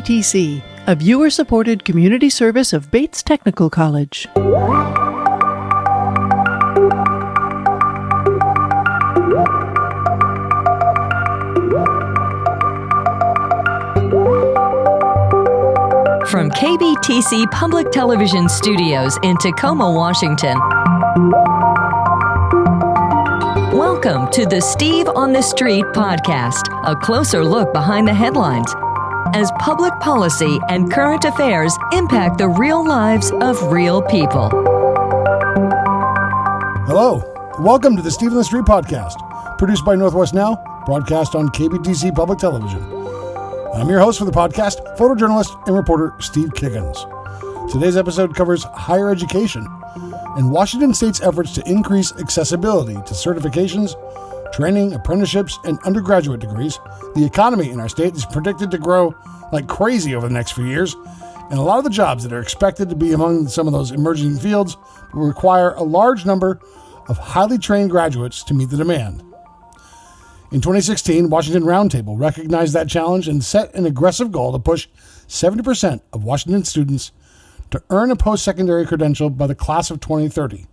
KBTC, a viewer-supported community service of Bates Technical College. From KBTC Public Television Studios in Tacoma, Washington. Welcome to the Steve on the Street podcast, a closer look behind the headlines as public policy and current affairs impact the real lives of real people. Hello, welcome to the Steve on the Street podcast, produced by Northwest Now, broadcast on KBTC Public Television. I'm your host for the podcast, photojournalist and reporter Steve Kiggins. Today's episode covers higher education and Washington State's efforts to increase accessibility to certifications, training, apprenticeships, and undergraduate degrees. The economy in our state is predicted to grow like crazy over the next few years, and a lot of the jobs that are expected to be among some of those emerging fields will require a large number of highly trained graduates to meet the demand. In 2016, Washington Roundtable recognized that challenge and set an aggressive goal to push 70% of Washington students to earn a post-secondary credential by the class of 2030.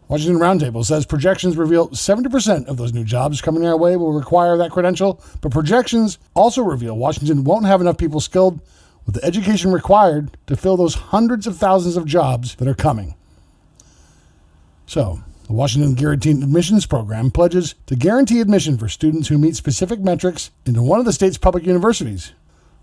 Washington Roundtable says projections reveal 70% of those new jobs coming our way will require that credential, but projections also reveal Washington won't have enough people skilled with the education required to fill those hundreds of thousands of jobs that are coming. So, the Washington Guaranteed Admissions Program pledges to guarantee admission for students who meet specific metrics into one of the state's public universities.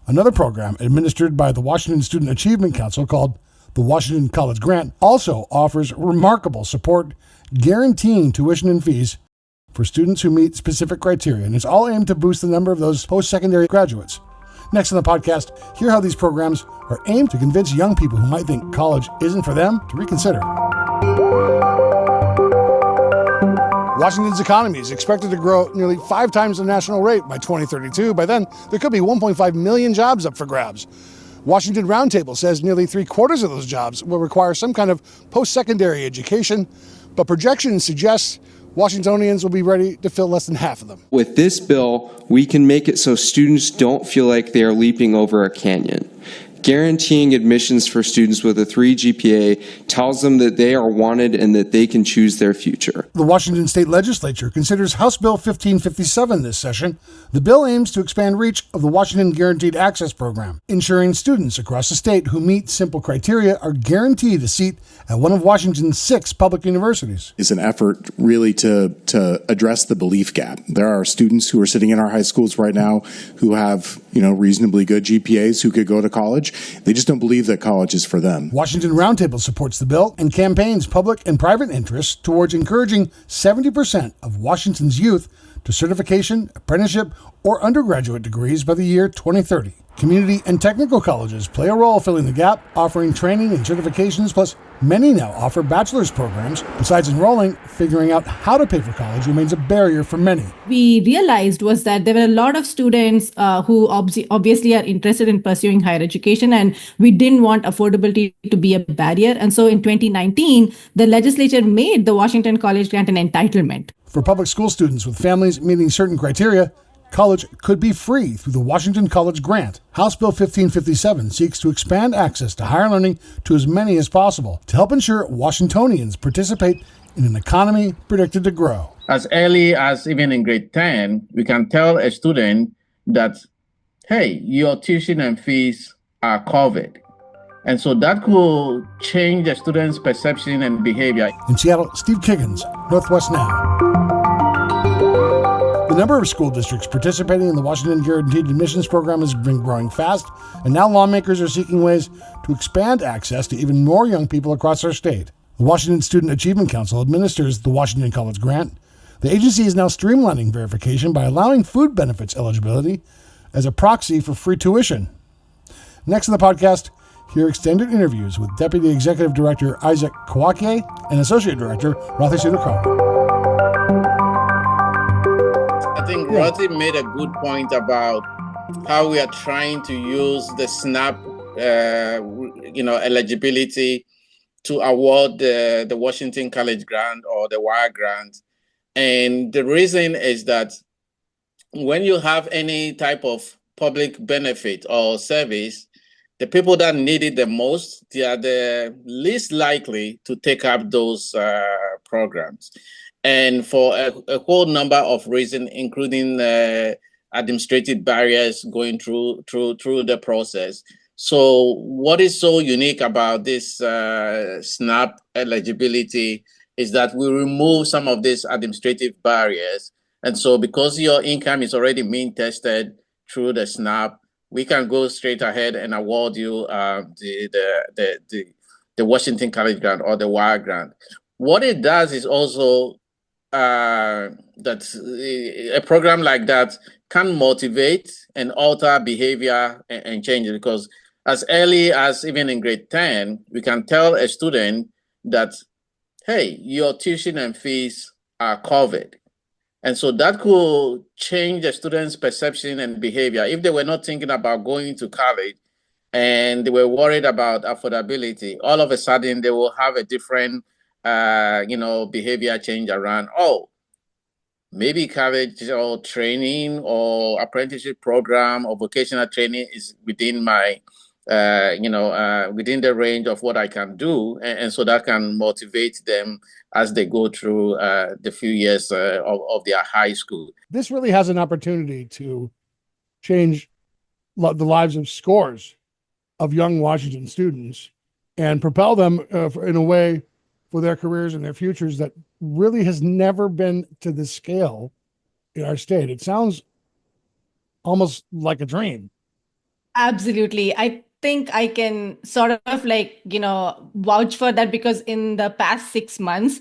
Another program administered by the Washington Student Achievement Council called the Washington College Grant also offers remarkable support guaranteeing tuition and fees for students who meet specific criteria, and it's all aimed to boost the number of those post-secondary graduates. Next on the podcast, hear how these programs are aimed to convince young people who might think college isn't for them to reconsider. Washington's economy is expected to grow nearly 5 times the national rate by 2032. By then, there could be 1.5 million jobs up for grabs. Washington Roundtable says nearly 3/4 of those jobs will require some kind of post-secondary education, but projections suggest Washingtonians will be ready to fill less than half of them. With this bill, we can make it so students don't feel like they are leaping over a canyon. Guaranteeing admissions for students with a 3 GPA tells them that they are wanted and that they can choose their future. The Washington State Legislature considers House Bill 1557 this session. The bill aims to expand reach of the Washington Guaranteed Access Program, ensuring students across the state who meet simple criteria are guaranteed a seat at one of Washington's 6 public universities. It's an effort really to address the belief gap. There are students who are sitting in our high schools right now who have, reasonably good GPAs who could go to college. They just don't believe that college is for them. Washington Roundtable supports the bill and campaigns public and private interests towards encouraging 70% of Washington's youth to certification, apprenticeship, or undergraduate degrees by the year 2030. Community and technical colleges play a role filling the gap, offering training and certifications, plus many now offer bachelor's programs. Besides enrolling, figuring out how to pay for college remains a barrier for many. We realized was that there were a lot of students who obviously are interested in pursuing higher education, and we didn't want affordability to be a barrier. And so in 2019, the legislature made the Washington College Grant an entitlement. For public school students with families meeting certain criteria, college could be free through the Washington College Grant. House Bill 1557 seeks to expand access to higher learning to as many as possible to help ensure Washingtonians participate in an economy predicted to grow. As early as even in grade 10, we can tell a student that, hey, your tuition and fees are covered. And so that could change the student's perception and behavior. In Seattle, Steve Kiggins, Northwest Now. The number of school districts participating in the Washington Guaranteed Admissions Program has been growing fast, and now lawmakers are seeking ways to expand access to even more young people across our state. The Washington Student Achievement Council administers the Washington College Grant. The agency is now streamlining verification by allowing food benefits eligibility as a proxy for free tuition. Next in the podcast, hear extended interviews with Deputy Executive Director Isaac Kawakie and Associate Director Rothy Sudakar. I think Rothy made a good point about how we are trying to use the SNAP, eligibility to award the Washington College Grant or the WIRE Grant. And the reason is that when you have any type of public benefit or service, the people that need it the most, they are the least likely to take up those programs. And for a whole number of reasons, including administrative barriers going through the process. So what is so unique about this SNAP eligibility is that we remove some of these administrative barriers. And so because your income is already being tested through the SNAP, we can go straight ahead and award you the Washington College Grant or the WIRE grant. What it does is also that a program like that can motivate and alter behavior and change it, because as early as even in grade 10, we can tell a student that, hey, your tuition and fees are covered. And so that could change the student's perception and behavior. If they were not thinking about going to college and they were worried about affordability, all of a sudden they will have a different behavior change around, oh, maybe college or training or apprenticeship program or vocational training is within my within the range of what I can do. And so that can motivate them as they go through the few years of their high school. This really has an opportunity to change the lives of scores of young Washington students and propel them in a way for their careers and their futures that really has never been to this scale in our state. It sounds almost like a dream. Absolutely. I think I can sort of vouch for that, because in the past 6 months,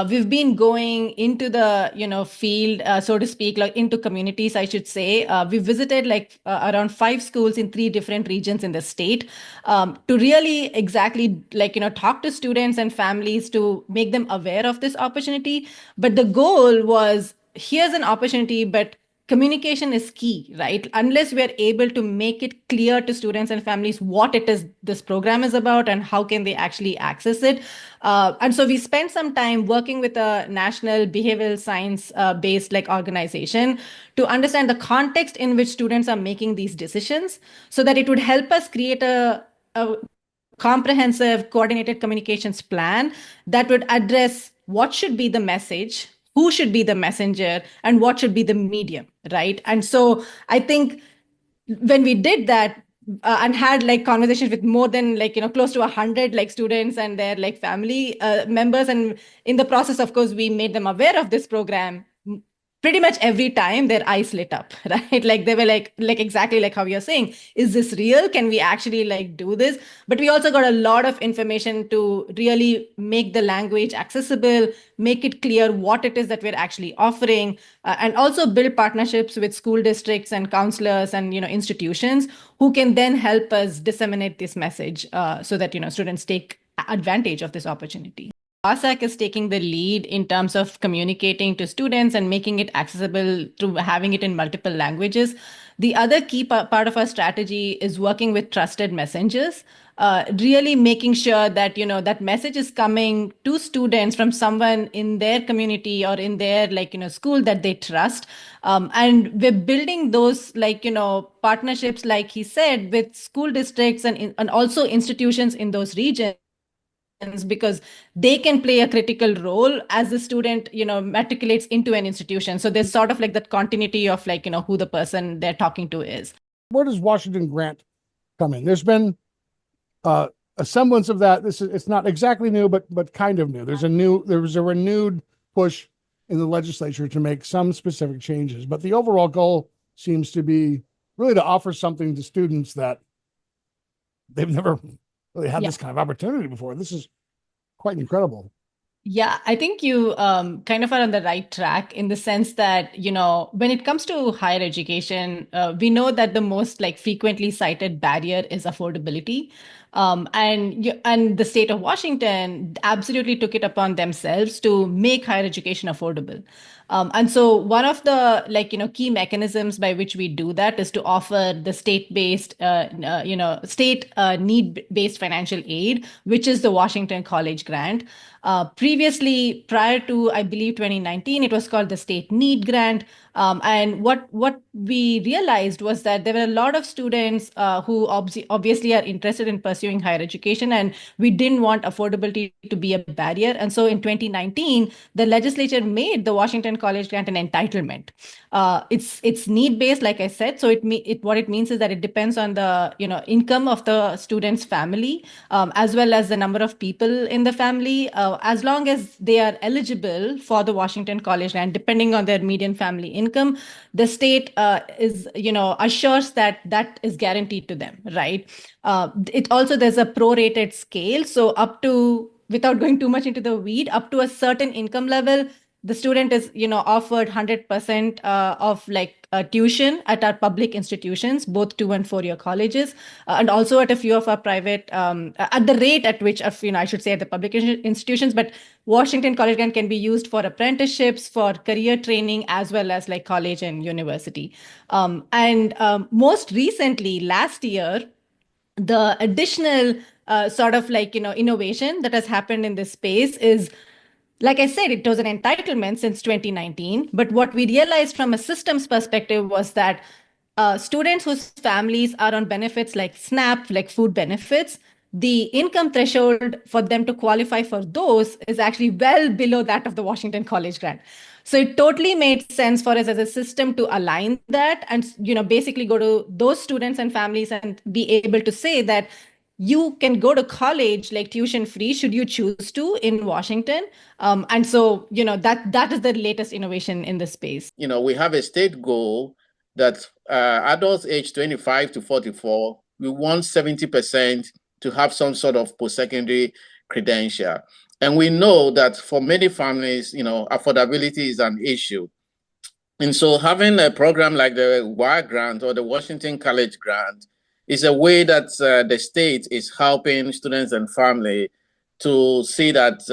we've been going into the, field, so to speak, like into communities, I should say. We visited around 5 schools in 3 different regions in the state to really exactly talk to students and families to make them aware of this opportunity. But the goal was, here's an opportunity, but communication is key, right? Unless we're able to make it clear to students and families what it is this program is about and how can they actually access it. And so we spent some time working with a national behavioral science based organization to understand the context in which students are making these decisions, so that it would help us create a comprehensive coordinated communications plan that would address what should be the message, who should be the messenger, and what should be the medium, right? And so I think when we did that and had conversations with more than close to 100 students and their family members, and in the process, of course, we made them aware of this program. Pretty much every time their eyes lit up, right? They were exactly how you're saying, is this real? Can we actually do this? But we also got a lot of information to really make the language accessible, make it clear what it is that we're actually offering, and also build partnerships with school districts and counselors and institutions who can then help us disseminate this message so that students take advantage of this opportunity. ASAC is taking the lead in terms of communicating to students and making it accessible through having it in multiple languages. The other key part of our strategy is working with trusted messengers, really making sure that that message is coming to students from someone in their community or in their school that they trust. And we're building those partnerships, like he said, with school districts and also institutions in those regions, because they can play a critical role as the student matriculates into an institution. So there's sort of that continuity of who the person they're talking to is. Where does Washington Grant come in? There's been a semblance of that. It's not exactly new, but kind of new. There was a renewed push in the legislature to make some specific changes, but the overall goal seems to be really to offer something to students that they've never really had this kind of opportunity before. This is quite incredible. Yeah, I think you kind of are on the right track in the sense that, when it comes to higher education, we know that the most frequently cited barrier is affordability. And the state of Washington absolutely took it upon themselves to make higher education affordable. And so one of the key mechanisms by which we do that is to offer the state-based, state need-based financial aid, which is the Washington College Grant. Previously, prior to, I believe, 2019, it was called the State Need Grant. And what we realized was that there were a lot of students who obviously are interested in pursuing higher education, and we didn't want affordability to be a barrier. And so in 2019, the legislature made the Washington College Grant an entitlement. It's need-based, like I said. So what it means is that it depends on the income of the student's family, as well as the number of people in the family. As long as they are eligible for the Washington College Grant, depending on their median family income, the state assures that is guaranteed to them, right? There's a prorated scale, so up to, without going too much into the weed, up to a certain income level, the student is offered 100% of tuition at our public institutions, both 2 and 4 year colleges, and also at a few of our private, at the rate at which I should say at the public institutions. But Washington College Grant can be used for apprenticeships, for career training, as well as college and university. Most recently, last year, the additional innovation that has happened in this space is, like I said, it was an entitlement since 2019. But what we realized from a systems perspective was that students whose families are on benefits like SNAP, like food benefits, the income threshold for them to qualify for those is actually well below that of the Washington College Grant. So it totally made sense for us as a system to align that and basically go to those students and families and be able to say that you can go to college tuition free should you choose to in Washington. And so, that is the latest innovation in the space. We have a state goal that adults aged 25 to 44, we want 70% to have some sort of post-secondary credential. And we know that for many families, affordability is an issue. And so having a program like the WIRE grant or the Washington College Grant is a way that the state is helping students and family to see that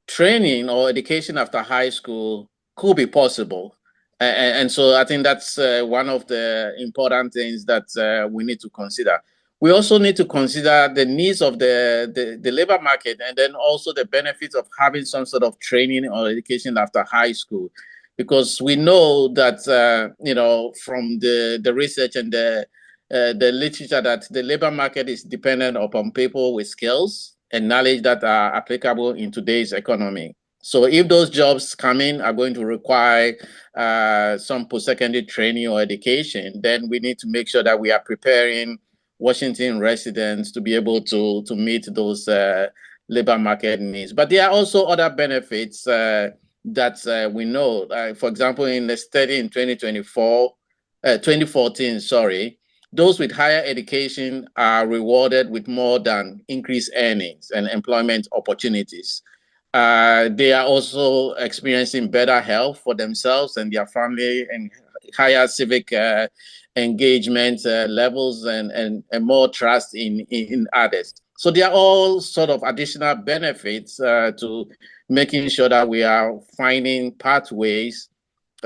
training or education after high school could be possible. And so I think that's one of the important things that we need to consider. We also need to consider the needs of the labor market, and then also the benefits of having some sort of training or education after high school, because we know that, from the research and the literature, that the labor market is dependent upon people with skills and knowledge that are applicable in today's economy. So if those jobs come in are going to require some post-secondary training or education, then we need to make sure that we are preparing Washington residents to be able to meet those labor market needs. But there are also other benefits that we know. For example, in the study in 2014, those with higher education are rewarded with more than increased earnings and employment opportunities. They are also experiencing better health for themselves and their family, and higher civic engagement levels, and more trust in others. So they are all sort of additional benefits to making sure that we are finding pathways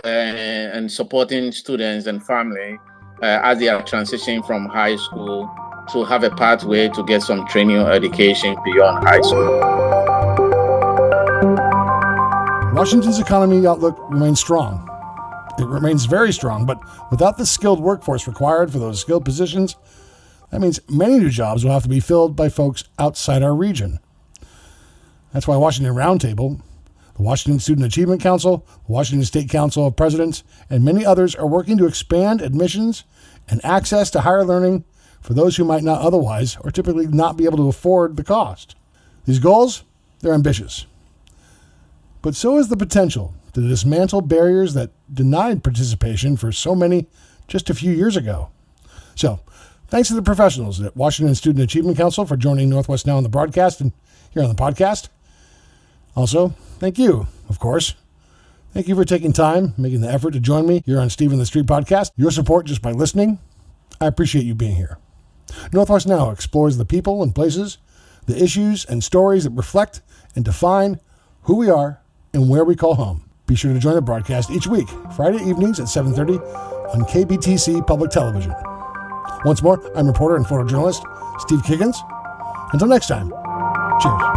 and supporting students and family as they are transitioning from high school to have a pathway to get some training or education beyond high school. Washington's economy outlook remains strong. It remains very strong, but without the skilled workforce required for those skilled positions, that means many new jobs will have to be filled by folks outside our region. That's why Washington Roundtable, the Washington Student Achievement Council, the Washington State Council of Presidents, and many others are working to expand admissions and access to higher learning for those who might not otherwise or typically not be able to afford the cost. These goals, they're ambitious. But so is the potential to dismantle barriers that denied participation for so many just a few years ago. So, thanks to the professionals at Washington Student Achievement Council for joining Northwest Now on the broadcast and here on the podcast. Also, thank you, of course. Thank you for taking time, making the effort to join me here on Steve on the Street podcast. Your support just by listening, I appreciate you being here. Northwest Now explores the people and places, the issues and stories that reflect and define who we are and where we call home. Be sure to join the broadcast each week, Friday evenings at 7:30 on KBTC Public Television. Once more, I'm reporter and photojournalist Steve Kiggins. Until next time, cheers.